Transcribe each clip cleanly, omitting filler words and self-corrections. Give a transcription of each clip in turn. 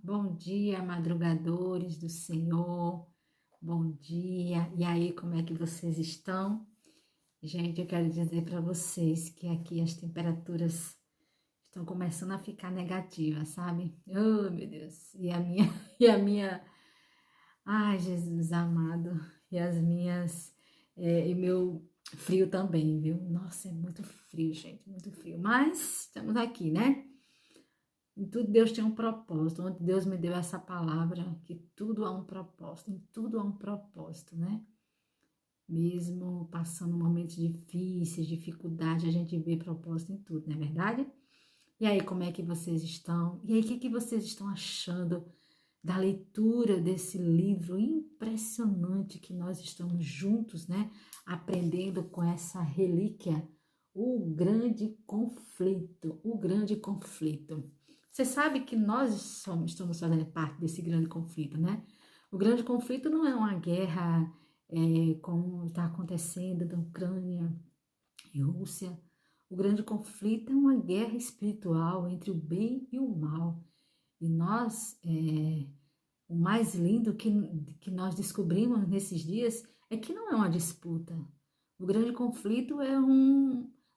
bom dia, madrugadores do Senhor, bom dia. E aí, como é que vocês estão? Gente, eu quero dizer para vocês que aqui as temperaturas estão começando a ficar negativas, sabe? Oh, meu Deus. Ai, Jesus amado. E as minhas, e meu frio também, viu? Nossa, é muito frio, gente, muito frio. Mas estamos aqui, né? Em tudo Deus tem um propósito. Onde Deus me deu essa palavra, que tudo há um propósito, em tudo há um propósito, né? Mesmo passando momentos difíceis, dificuldade, a gente vê propósito em tudo, não é verdade? E aí, como é que vocês estão? E aí, o que vocês estão achando da leitura desse livro impressionante que nós estamos juntos, né? Aprendendo com essa relíquia, o grande conflito, o grande conflito. Você sabe que nós estamos fazendo parte desse grande conflito, né? O grande conflito não é uma guerra como está acontecendo da Ucrânia e Rússia. O grande conflito é uma guerra espiritual entre o bem e o mal. E nós, o mais lindo que nós descobrimos nesses dias é que não é uma disputa. O grande conflito é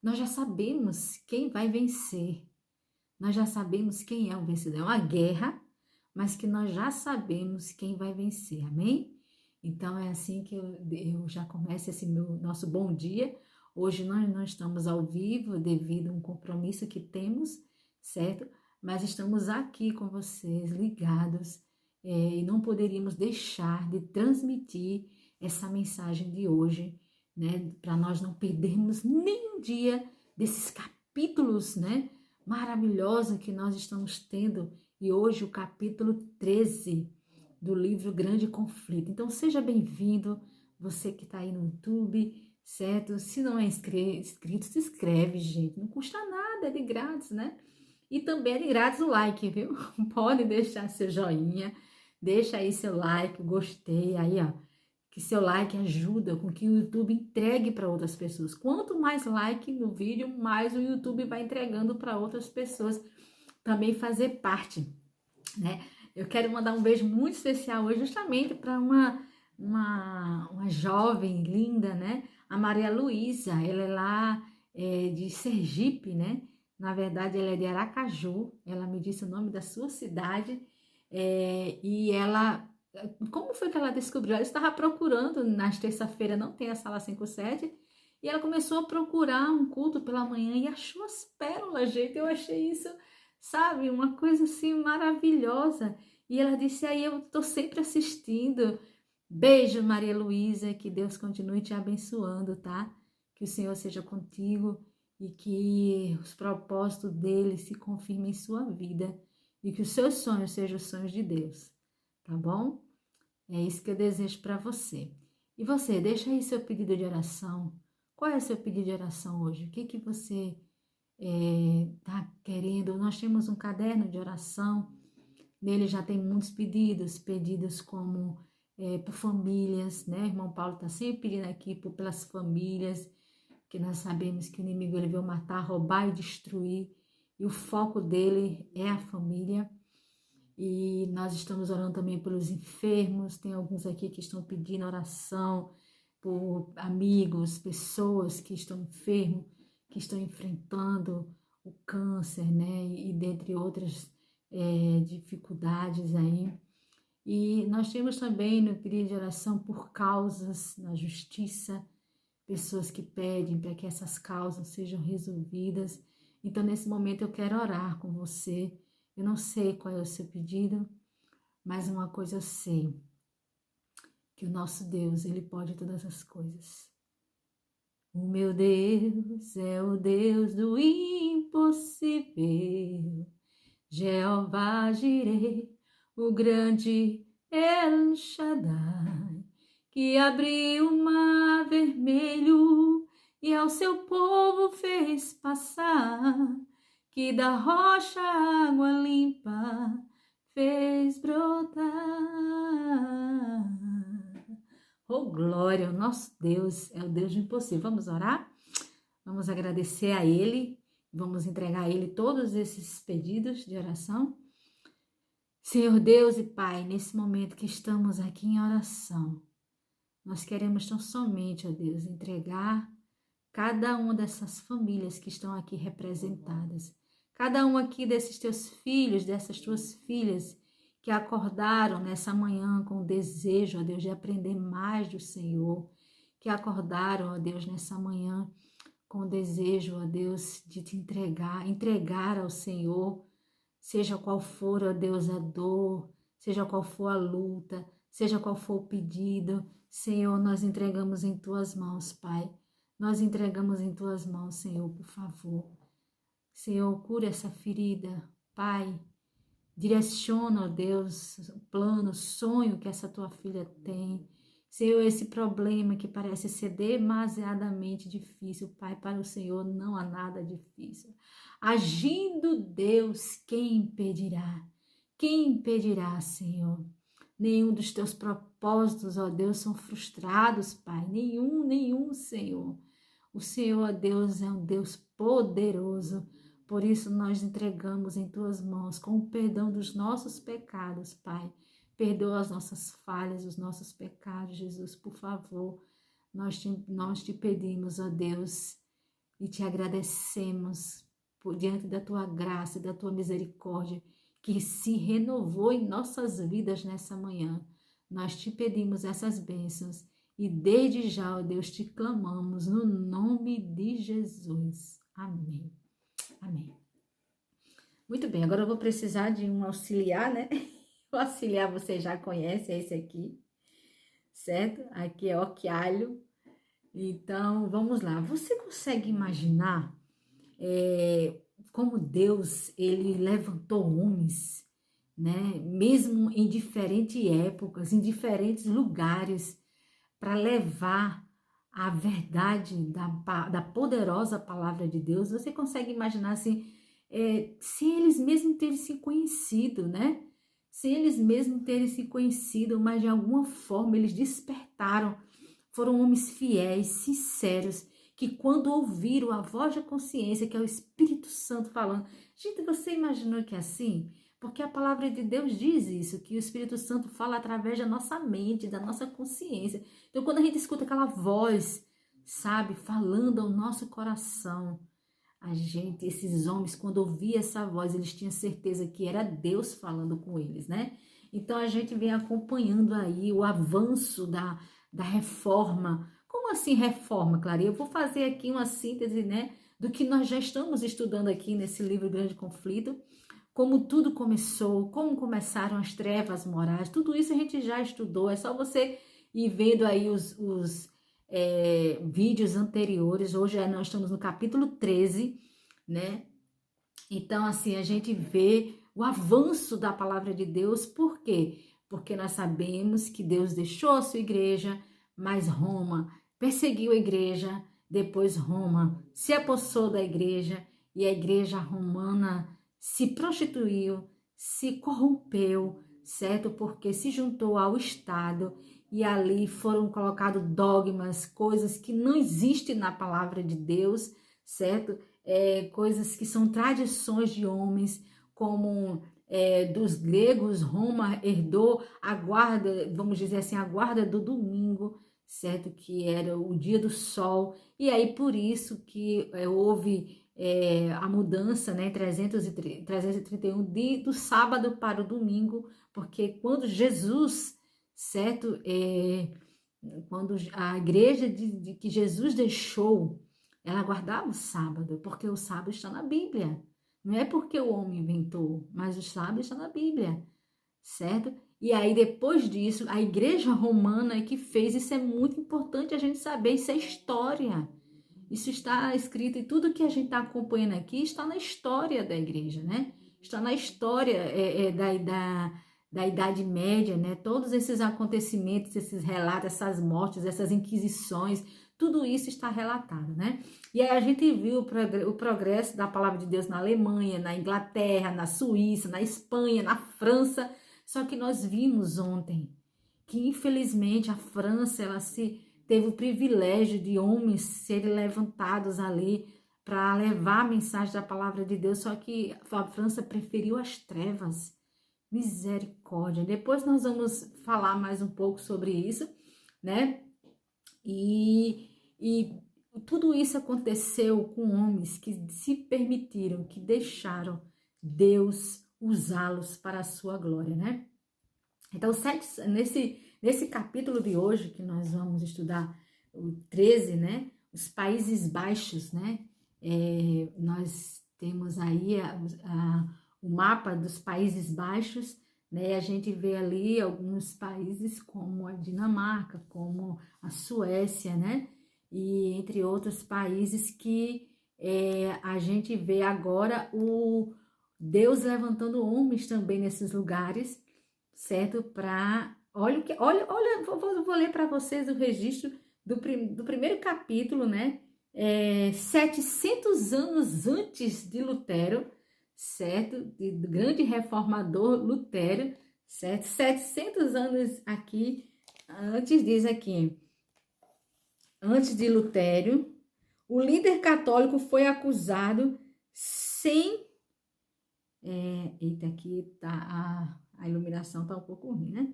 nós já sabemos quem vai vencer. Nós já sabemos quem é o vencedor. É uma guerra, mas que nós já sabemos quem vai vencer. Amém? Então é assim que eu já começo esse nosso bom dia. Hoje nós não estamos ao vivo devido a um compromisso que temos, certo? Mas estamos aqui com vocês, ligados, e não poderíamos deixar de transmitir essa mensagem de hoje, né? Para nós não perdermos nenhum dia desses capítulos, né? Maravilhosa que nós estamos tendo, e hoje o capítulo 13 do livro Grande Conflito. Então seja bem-vindo, você que está aí no YouTube, certo? Se não é inscrito, se inscreve, gente, não custa nada, é de grátis, né? E também é de grátis o like, viu? Pode deixar seu joinha, deixa aí seu like, gostei, aí ó, que seu like ajuda com que o YouTube entregue para outras pessoas. Quanto mais like no vídeo, mais o YouTube vai entregando para outras pessoas também fazer parte, né? Eu quero mandar um beijo muito especial hoje justamente para uma jovem linda, né? A Maria Luísa, ela é lá de Sergipe, né? Na verdade, ela é de Aracaju. Ela me disse o nome da sua cidade e ela... Como foi que ela descobriu? Ela estava procurando, nas terça-feira não tem a sala 57, e ela começou a procurar um culto pela manhã e achou as pérolas, gente. Eu achei isso, sabe, uma coisa assim maravilhosa. E ela disse, aí eu tô sempre assistindo. Beijo, Maria Luísa, que Deus continue te abençoando, tá? Que o Senhor seja contigo e que os propósitos dele se confirmem em sua vida e que os seus sonhos sejam os sonhos de Deus, tá bom? É isso que eu desejo para você. E você, deixa aí seu pedido de oração. Qual é o seu pedido de oração hoje? O que você está querendo? Nós temos um caderno de oração. Nele já tem muitos pedidos como por famílias, né? O irmão Paulo está sempre pedindo aqui pelas famílias, que nós sabemos que o inimigo ele veio matar, roubar e destruir. E o foco dele é a família. E nós estamos orando também pelos enfermos. Tem alguns aqui que estão pedindo oração por amigos, pessoas que estão enfermos, que estão enfrentando o câncer, né? E dentre outras dificuldades aí. E nós temos também no pedido de oração por causas na justiça, pessoas que pedem para que essas causas sejam resolvidas. Então, nesse momento, eu quero orar com você. Eu não sei qual é o seu pedido, mas uma coisa eu sei, que o nosso Deus, Ele pode todas as coisas. O meu Deus é o Deus do impossível, Jeová Jireh, o grande El Shaddai, que abriu o mar vermelho e ao seu povo fez passar, que da rocha água limpa fez brotar. Oh, glória, o nosso Deus é o Deus do impossível. Vamos orar? Vamos agradecer a Ele, vamos entregar a Ele todos esses pedidos de oração. Senhor Deus e Pai, nesse momento que estamos aqui em oração, nós queremos tão somente, ó Deus, entregar cada uma dessas famílias que estão aqui representadas, cada um aqui desses teus filhos, dessas tuas filhas que acordaram nessa manhã com o desejo, ó Deus, de aprender mais do Senhor, que acordaram, ó Deus, nessa manhã com o desejo, ó Deus, de te entregar ao Senhor, seja qual for, ó Deus, a dor, seja qual for a luta, seja qual for o pedido, Senhor, nós entregamos em tuas mãos, Pai. Nós entregamos em tuas mãos, Senhor, por favor. Senhor, cura essa ferida, Pai. Direciona, ó Deus, o plano, o sonho que essa tua filha tem. Senhor, esse problema que parece ser demasiadamente difícil, Pai, para o Senhor não há nada difícil. Agindo Deus, quem impedirá? Quem impedirá, Senhor? Nenhum dos teus propósitos, ó Deus, são frustrados, Pai. Nenhum, Senhor. O Senhor, ó Deus, é um Deus poderoso. Por isso nós entregamos em tuas mãos com o perdão dos nossos pecados, Pai. Perdoa as nossas falhas, os nossos pecados, Jesus, por favor. Nós te pedimos, ó Deus, e te agradecemos por diante da tua graça e da tua misericórdia que se renovou em nossas vidas nessa manhã. Nós te pedimos essas bênçãos e desde já, ó Deus, te clamamos no nome de Jesus. Amém. Amém. Muito bem, agora eu vou precisar de um auxiliar, né? O auxiliar você já conhece, é esse aqui, certo? Aqui é Oquialho. Então, vamos lá. Você consegue imaginar como Deus, ele levantou homens, né? Mesmo em diferentes épocas, em diferentes lugares, para levar a verdade da poderosa palavra de Deus? Você consegue imaginar assim, se eles mesmos terem se conhecido, né? Se eles mesmos terem se conhecido, mas de alguma forma eles despertaram, foram homens fiéis, sinceros, que quando ouviram a voz da consciência, que é o Espírito Santo falando. Gente, você imaginou que é assim? Porque a palavra de Deus diz isso, que o Espírito Santo fala através da nossa mente, da nossa consciência. Então, quando a gente escuta aquela voz, sabe, falando ao nosso coração, esses homens, quando ouviam essa voz, eles tinham certeza que era Deus falando com eles, né? Então, a gente vem acompanhando aí o avanço da reforma. Como assim reforma, Clarinha? Eu vou fazer aqui uma síntese, né, do que nós já estamos estudando aqui nesse livro Grande Conflito, como tudo começou, como começaram as trevas morais, tudo isso a gente já estudou, é só você ir vendo aí os vídeos anteriores. Hoje nós estamos no capítulo 13, né? Então, assim, a gente vê o avanço da palavra de Deus. Por quê? Porque nós sabemos que Deus deixou a sua igreja, mas Roma perseguiu a igreja, depois Roma se apossou da igreja e a igreja romana se prostituiu, se corrompeu, certo? Porque se juntou ao Estado e ali foram colocados dogmas, coisas que não existem na palavra de Deus, certo? Coisas que são tradições de homens, como dos gregos, Roma herdou a guarda, vamos dizer assim, a guarda do domingo, certo? Que era o dia do sol, e aí por isso que houve a mudança, né, 331 do sábado para o domingo, porque quando Jesus, certo, quando a igreja de que Jesus deixou, ela guardava o sábado, porque o sábado está na Bíblia. Não é porque o homem inventou, mas o sábado está na Bíblia, certo? E aí, depois disso, a igreja romana é que fez. Isso é muito importante a gente saber, isso é história. Isso está escrito, e tudo que a gente está acompanhando aqui está na história da igreja, né? Está na história da Idade Média, né? Todos esses acontecimentos, esses relatos, essas mortes, essas inquisições, tudo isso está relatado, né? E aí a gente viu o progresso da palavra de Deus na Alemanha, na Inglaterra, na Suíça, na Espanha, na França. Só que nós vimos ontem que, infelizmente, a França, ela teve o privilégio de homens serem levantados ali para levar a mensagem da palavra de Deus, só que a França preferiu as trevas. Misericórdia. Depois nós vamos falar mais um pouco sobre isso, né? E tudo isso aconteceu com homens que se permitiram, que deixaram Deus usá-los para a sua glória, né? Então, nesse capítulo de hoje, que nós vamos estudar, o 13, né? Os Países Baixos, né? Nós temos aí o mapa dos Países Baixos, né? A gente vê ali alguns países como a Dinamarca, como a Suécia, né? E entre outros países que a gente vê agora o Deus levantando homens também nesses lugares, certo? Olha, vou ler para vocês o registro do primeiro capítulo, né? 700 anos antes de Lutero, certo? Do grande reformador Lutero, certo? 700 anos aqui, antes diz aqui, antes de Lutero, o líder católico foi acusado sem... eita, aqui tá a iluminação tá um pouco ruim, né?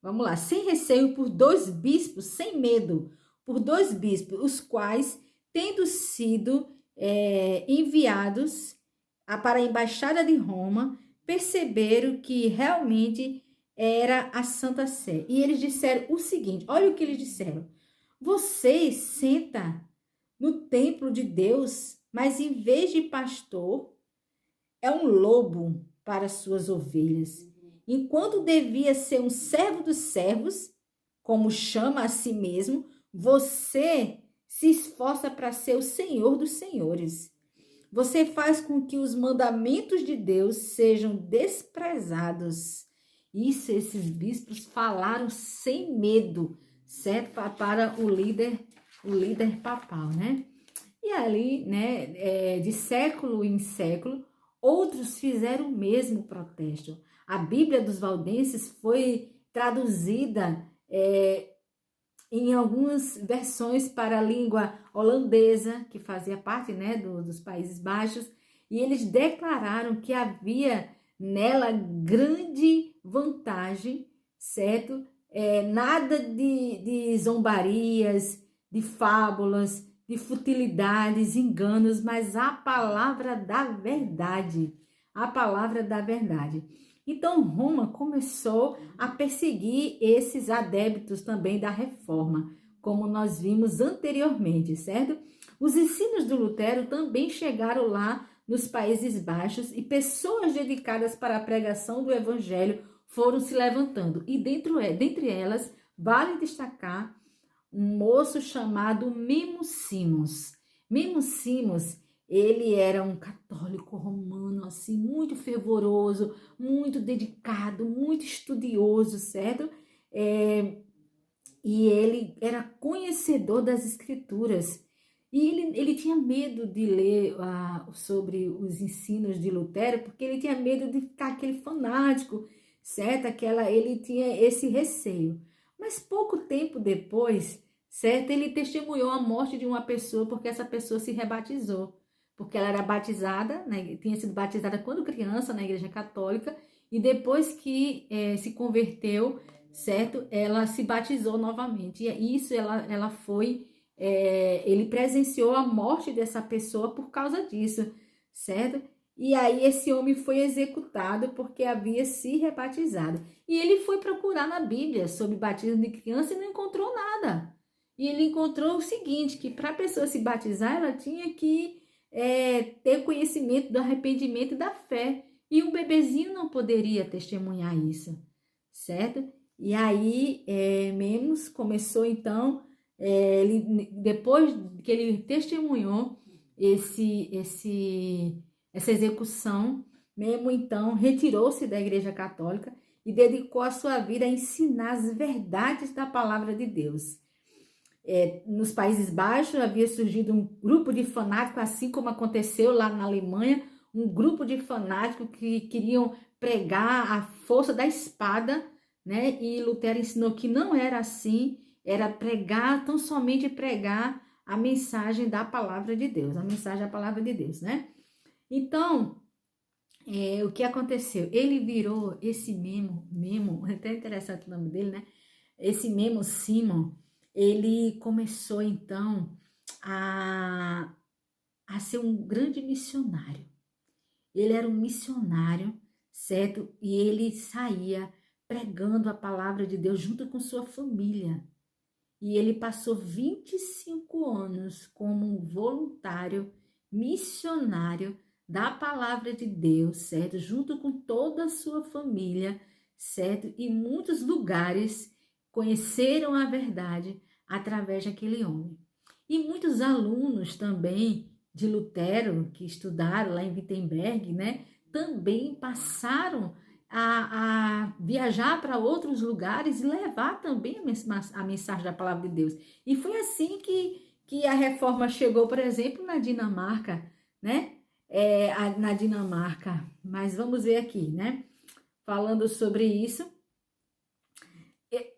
Vamos lá. Sem receio por 2 bispos, sem medo, por 2 bispos, os quais, tendo sido enviados para a embaixada de Roma, perceberam que realmente era a Santa Sé. E eles disseram o seguinte, olha o que eles disseram. Vocês sentam no templo de Deus, mas em vez de pastor, é um lobo para suas ovelhas. Enquanto devia ser um servo dos servos, como chama a si mesmo, você se esforça para ser o senhor dos senhores. Você faz com que os mandamentos de Deus sejam desprezados. Isso, esses bispos falaram sem medo, certo? Para o líder papal, né? E ali, né, de século em século, outros fizeram o mesmo protesto. A Bíblia dos Valdenses foi traduzida em algumas versões para a língua holandesa, que fazia parte, né, dos Países Baixos, e eles declararam que havia nela grande vantagem, certo? Nada de zombarias, de fábulas, de futilidades, enganos, mas a palavra da verdade. A palavra da verdade. Então, Roma começou a perseguir esses adeptos também da reforma, como nós vimos anteriormente, certo? Os ensinos do Lutero também chegaram lá nos Países Baixos e pessoas dedicadas para a pregação do evangelho foram se levantando. E dentre elas, vale destacar um moço chamado Memo Simons. Memo Simons, ele era um católico romano, assim, muito fervoroso, muito dedicado, muito estudioso, certo? E ele era conhecedor das escrituras. E ele tinha medo de ler sobre os ensinos de Lutero, porque ele tinha medo de ficar aquele fanático, certo? Ele tinha esse receio. Mas pouco tempo depois, certo? Ele testemunhou a morte de uma pessoa porque essa pessoa se rebatizou. Porque ela era batizada, né? Tinha sido batizada quando criança na Igreja Católica e depois que se converteu, certo? Ela se batizou novamente. E isso ela foi... ele presenciou a morte dessa pessoa por causa disso, certo? E aí esse homem foi executado porque havia se rebatizado. E ele foi procurar na Bíblia sobre batismo de criança e não encontrou nada. E ele encontrou o seguinte, que para a pessoa se batizar, ela tinha que ter conhecimento do arrependimento e da fé. E um bebezinho não poderia testemunhar isso, certo? E aí Memos começou então, depois que ele testemunhou essa execução, Memo então retirou-se da Igreja Católica e dedicou a sua vida a ensinar as verdades da palavra de Deus. Nos Países Baixos havia surgido um grupo de fanáticos, assim como aconteceu lá na Alemanha, um grupo de fanáticos que queriam pregar a força da espada, né? E Lutero ensinou que não era assim, era pregar, tão somente pregar a mensagem da palavra de Deus, a mensagem da palavra de Deus, né? Então, o que aconteceu? Ele virou esse Memo, é até interessante o nome dele, né? Esse Memo Simon, ele começou então a, a ser um grande missionário. Ele era um missionário, certo? E ele saía pregando a palavra de Deus junto com sua família. E ele passou 25 anos como um voluntário missionário da palavra de Deus, certo? Junto com toda a sua família, certo? E muitos lugares conheceram a verdade através daquele homem. E muitos alunos também de Lutero, que estudaram lá em Wittenberg, né? Também passaram a viajar para outros lugares e levar também a mensagem da palavra de Deus. E foi assim que a reforma chegou, por exemplo, na Dinamarca, né? Na Dinamarca. Mas vamos ver aqui, né? Falando sobre isso,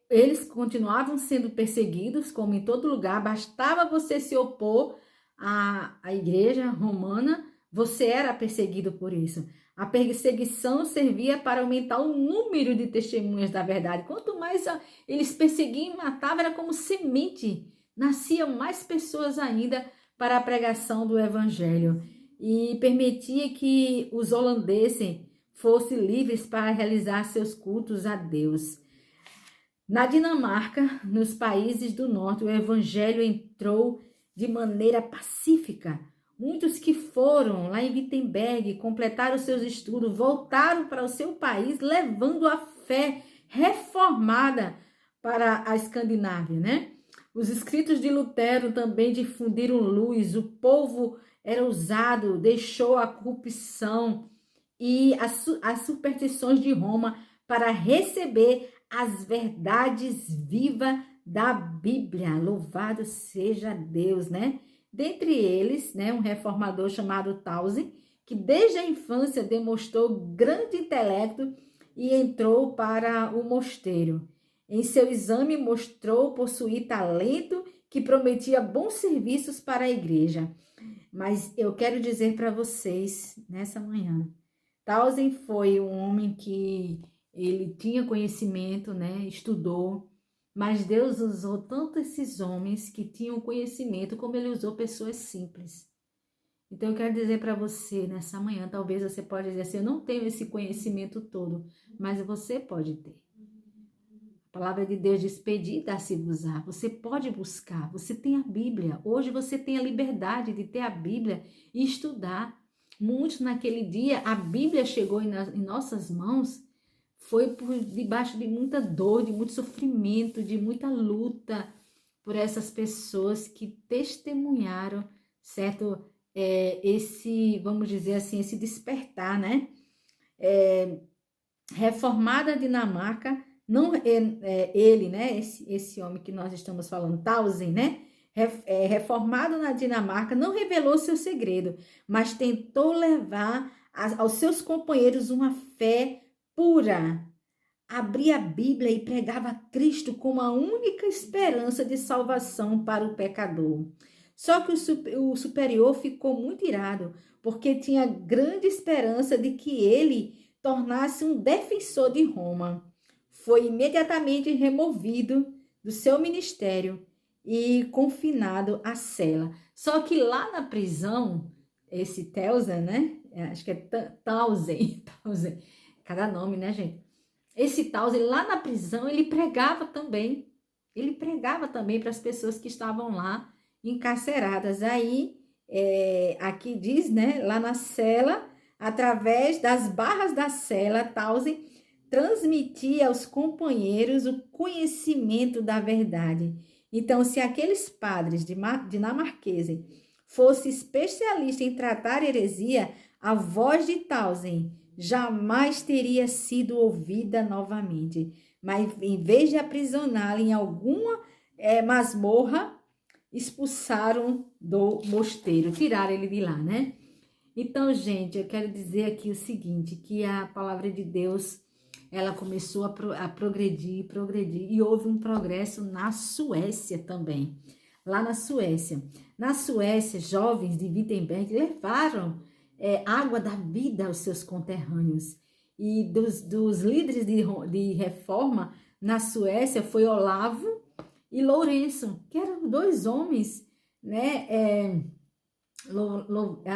eles continuavam sendo perseguidos, como em todo lugar, bastava você se opor à igreja romana, você era perseguido por isso. A perseguição servia para aumentar o número de testemunhas da verdade. Quanto mais eles perseguiam e matavam, era como semente. Nasciam mais pessoas ainda para a pregação do evangelho. E permitia que os holandeses fossem livres para realizar seus cultos a Deus. Na Dinamarca, nos países do norte, o evangelho entrou de maneira pacífica. Muitos que foram lá em Wittenberg, completaram seus estudos, voltaram para o seu país, levando a fé reformada para a Escandinávia, né? Os escritos de Lutero também difundiram luz, o povo era ousado, deixou a corrupção e as superstições de Roma para receber as verdades vivas da Bíblia. Louvado seja Deus, né? Dentre eles, né, um reformador chamado Tausen, que desde a infância demonstrou grande intelecto e entrou para o mosteiro. Em seu exame mostrou possuir talento que prometia bons serviços para a igreja. Mas eu quero dizer para vocês, nessa manhã, Tausen foi um homem que ele tinha conhecimento, né? Estudou, mas Deus usou tanto esses homens que tinham conhecimento, como ele usou pessoas simples. Então eu quero dizer para você nessa manhã, talvez você pode dizer assim, eu não tenho esse conhecimento todo, mas você pode ter. A palavra de Deus diz, pedi e dá-se-vos-á. Você pode buscar, você tem a Bíblia. Hoje você tem a liberdade de ter a Bíblia e estudar. Muitos naquele dia, a Bíblia chegou em nossas mãos, foi por debaixo de muita dor, de muito sofrimento, de muita luta por essas pessoas que testemunharam, certo? Vamos dizer assim, esse despertar, né? Reformada Dinamarca, não ele, né? Esse homem que nós estamos falando, Tausen, né? Reformado na Dinamarca, não revelou seu segredo, mas tentou levar aos seus companheiros uma fé pura. Abria a Bíblia e pregava Cristo como a única esperança de salvação para o pecador. Só que o superior ficou muito irado, porque tinha grande esperança de que ele tornasse um defensor de Roma. Foi imediatamente removido do seu ministério e confinado à cela. Só que lá na prisão, esse Tausen, né? Acho que é Tausen, cada nome, né, gente? Esse Tausen, lá na prisão, ele pregava também. Ele pregava também para as pessoas que estavam lá encarceradas. Aí, aqui diz, né, lá na cela, através das barras da cela, Tausen transmitia aos companheiros o conhecimento da verdade. Então, se aqueles padres dinamarqueses fossem especialistas em tratar heresia, a voz de Tausen jamais teria sido ouvida novamente. Mas, em vez de aprisioná-lo em alguma masmorra, expulsaram do mosteiro, tiraram ele de lá, né? Então, gente, eu quero dizer aqui o seguinte, que a palavra de Deus, ela começou a progredir, e houve um progresso na Suécia também. Lá na Suécia. Na Suécia, jovens de Wittenberg levaram água da vida aos seus conterrâneos. E dos líderes de reforma na Suécia foi Olavo e Lourenço, que eram dois homens, né?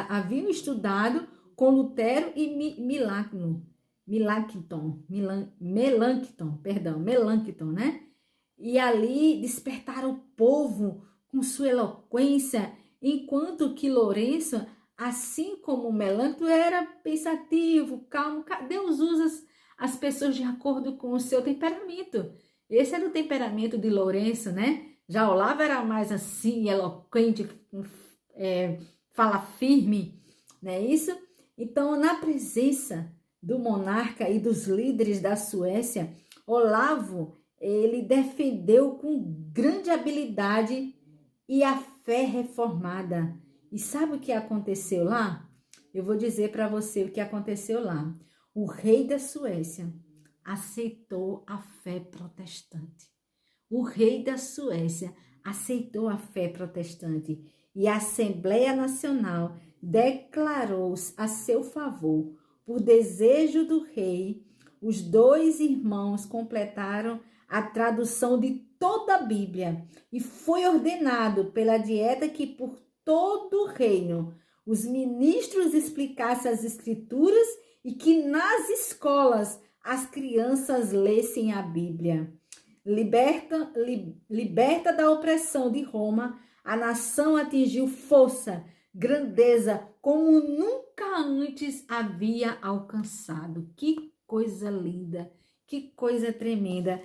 Haviam estudado com Lutero e Melanchthon, né? E ali despertaram o povo com sua eloquência, enquanto que Lourenço, assim como Melanchthon, era pensativo, calmo. Deus usa as pessoas de acordo com o seu temperamento. Esse era o temperamento de Lourenço, né? Já Olavo era mais assim, eloquente, fala firme, não é isso? Então, na presença do monarca e dos líderes da Suécia, Olavo, ele defendeu com grande habilidade e a fé reformada. E sabe o que aconteceu lá? Eu vou dizer para você o que aconteceu lá. O rei da Suécia aceitou a fé protestante. O rei da Suécia aceitou a fé protestante e a Assembleia Nacional declarou a seu favor. Por desejo do rei, os dois irmãos completaram a tradução de toda a Bíblia e foi ordenado pela dieta que por todo o reino os ministros explicassem as escrituras e que nas escolas as crianças lessem a Bíblia. Liberta da opressão de Roma, a nação atingiu força, grandeza, como nunca antes havia alcançado. Que coisa linda, que coisa tremenda.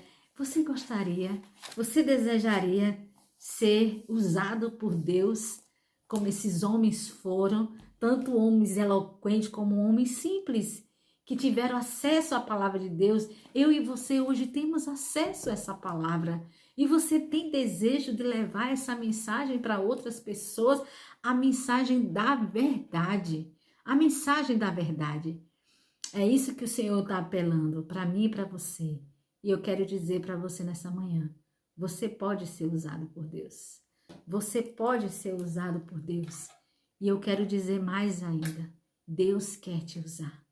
Você desejaria ser usado por Deus como esses homens foram, tanto homens eloquentes como homens simples, que tiveram acesso à palavra de Deus? Eu e você hoje temos acesso a essa palavra. E você tem desejo de levar essa mensagem para outras pessoas, a mensagem da verdade. A mensagem da verdade. É isso que o Senhor está apelando para mim e para você. E eu quero dizer para você nessa manhã, você pode ser usado por Deus. Você pode ser usado por Deus. E eu quero dizer mais ainda, Deus quer te usar.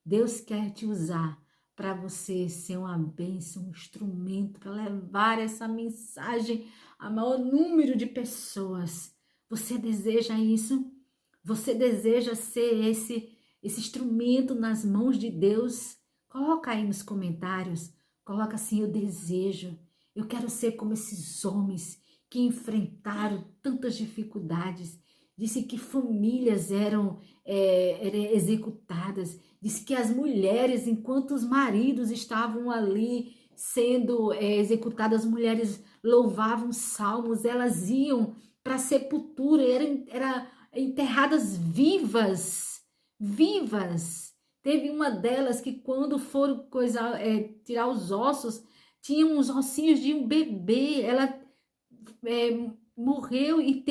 Deus quer te usar para você ser uma bênção, um instrumento para levar essa mensagem a maior número de pessoas. Você deseja isso? Você deseja ser esse instrumento nas mãos de Deus? Coloca aí nos comentários. Coloca assim, eu desejo. Eu quero ser como esses homens que enfrentaram tantas dificuldades. Disse que famílias eram executadas. Diz que as mulheres, enquanto os maridos estavam ali sendo executadas, as mulheres louvavam salmos, elas iam para a sepultura, eram enterradas vivas. Teve uma delas que quando foram tirar os ossos, tinham uns ossinhos de um bebê, ela morreu e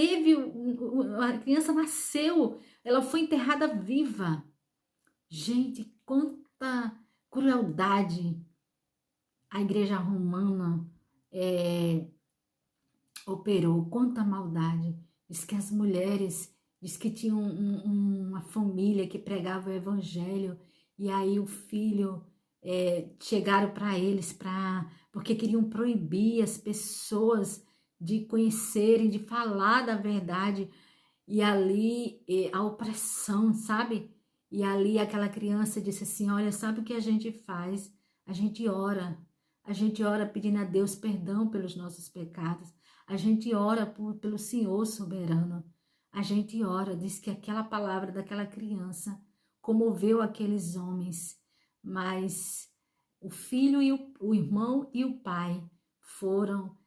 a criança nasceu, ela foi enterrada viva. Gente, quanta crueldade a igreja romana operou, quanta maldade. Diz que as mulheres, diz que tinham uma família que pregava o evangelho e aí o filho chegaram para eles porque queriam proibir as pessoas de conhecerem, de falar da verdade. E ali a opressão, sabe? E ali aquela criança disse assim, olha, sabe o que a gente faz? A gente ora pedindo a Deus perdão pelos nossos pecados, a gente ora pelo Senhor soberano, a gente ora, diz que aquela palavra daquela criança comoveu aqueles homens, mas o filho e o irmão e o pai foram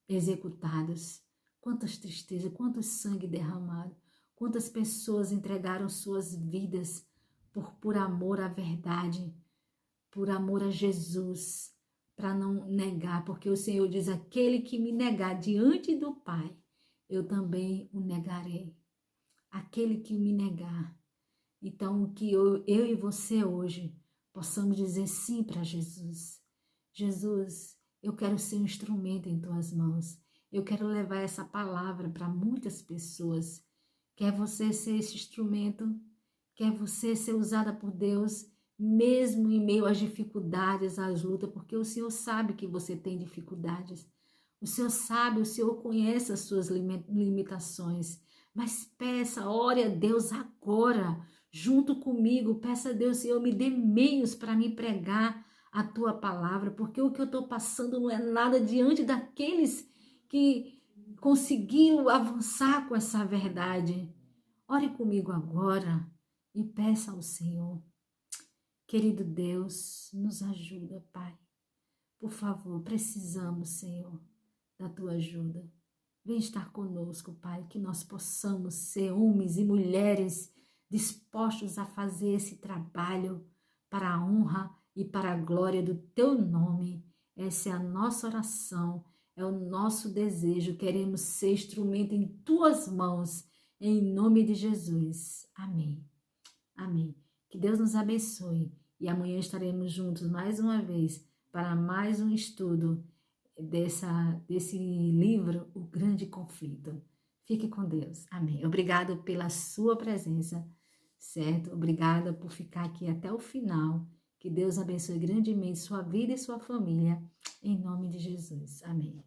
executados. Quantas tristezas, quanto sangue derramado, quantas pessoas entregaram suas vidas por amor à verdade, por amor a Jesus, para não negar, porque o Senhor diz, aquele que me negar diante do Pai, eu também o negarei. Aquele que me negar. Então, que eu e você hoje possamos dizer sim para Jesus. Jesus, eu quero ser um instrumento em tuas mãos. Eu quero levar essa palavra para muitas pessoas Quer você ser esse instrumento? Quer você ser usada por Deus, mesmo em meio às dificuldades, às lutas? Porque o Senhor sabe que você tem dificuldades. O Senhor sabe, o Senhor conhece as suas limitações. Mas peça, ore a Deus agora, junto comigo. Peça a Deus, Senhor, me dê meios para me pregar a tua palavra, porque o que eu estou passando não é nada diante daqueles que conseguiram avançar com essa verdade. Ore comigo agora e peça ao Senhor. Querido Deus, nos ajuda, Pai. Por favor, precisamos, Senhor, da tua ajuda. Vem estar conosco, Pai, que nós possamos ser homens e mulheres dispostos a fazer esse trabalho para a honra e para a glória do teu nome. Essa é a nossa oração, é o nosso desejo. Queremos ser instrumento em tuas mãos, em nome de Jesus. Amém. Amém. Que Deus nos abençoe e amanhã estaremos juntos mais uma vez para mais um estudo desse livro, O Grande Conflito. Fique com Deus. Amém. Obrigado pela sua presença, certo? Obrigada por ficar aqui até o final. Que Deus abençoe grandemente sua vida e sua família, em nome de Jesus. Amém.